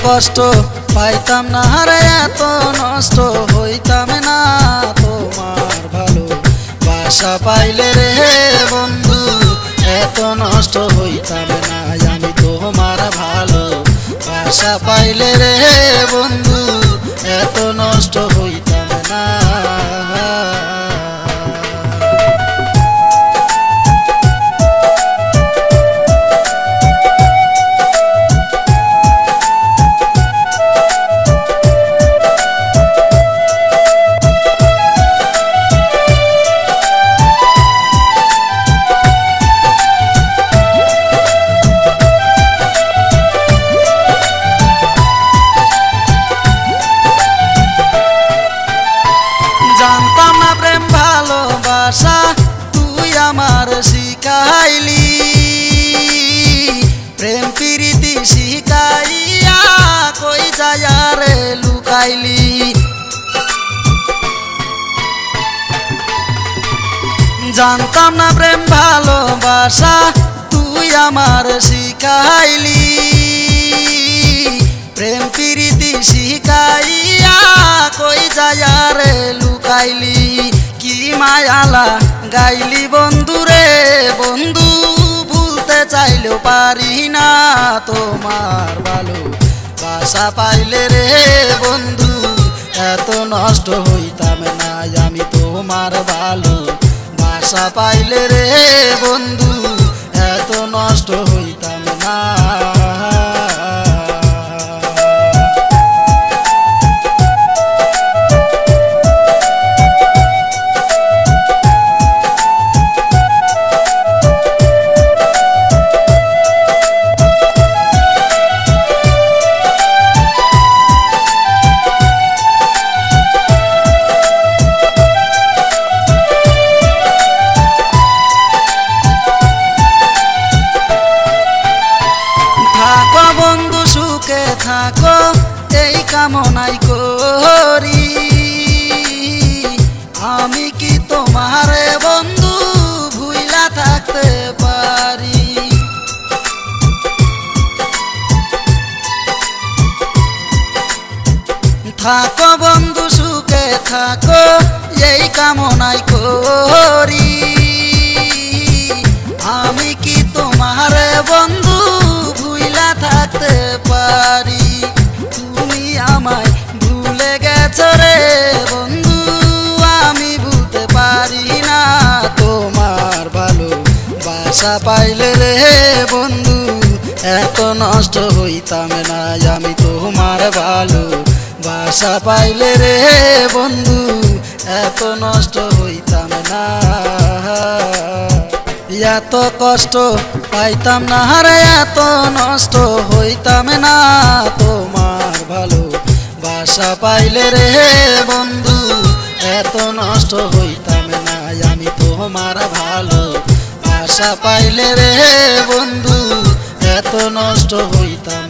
কষ্ট পাইতাম না রে, এত নষ্ট হইতাম না তোমার ভালো বাসা পাইলে রে বন্ধু, এত নষ্ট হইতাম না আমি তোমার ভালো বাসা পাইলে রে বন্ধু, এত নষ্ট হইতাম না। জানতাম না প্রেম ভালোবাসা তুই আমার শিখাইলি, প্রেম প্রীতি শিখাইয়া কই যায় রে লুকাইলি। জানতাম না প্রেম ভালোবাসা তুই আমার শিখাইলি, প্রেম প্রীতি শিখাইয়া কই যায় রে লুকাইলি। কি মায়ালা গাইলি বন্ধু রে বন্ধু, ভুলতে চাইলেও পারি না তোমার ভালো বাসা পাইলে রে বন্ধু, এত নষ্ট হইতাম না আমি তোমার ভালো বাসা পাইলে রে বন্ধু, এত নষ্ট হইতাম না। থাকো বন্ধু সুখে থাকো এই কামনাই করি, আমি কি তোমার বন্ধু ভুইলা থাকতে পারি। থাকো বন্ধু সুখে থাকো এই কামনাই করি, আমি কি তোমার বন্ধু ভুইলা থাকতে পারি। তুমি আমায় ভুলে গেছো রে বন্ধু, আমি ভুলতে পারি না তোমার ভালো বাসা পাইলে রে বন্ধু, এত নষ্ট হইতাম না আমি তোমার ভালো বাসা পাইলে রে বন্ধু, এত নষ্ট হইতাম না। এত কষ্ট পাইতাম না রে, এত নষ্ট হইতাম না তোমার ভালো বাসা পাইলে রে বন্ধু, এত নষ্ট হইতাম না আমি তোমার ভালো বাসা পাইলে রে বন্ধু, এত নষ্ট হইতাম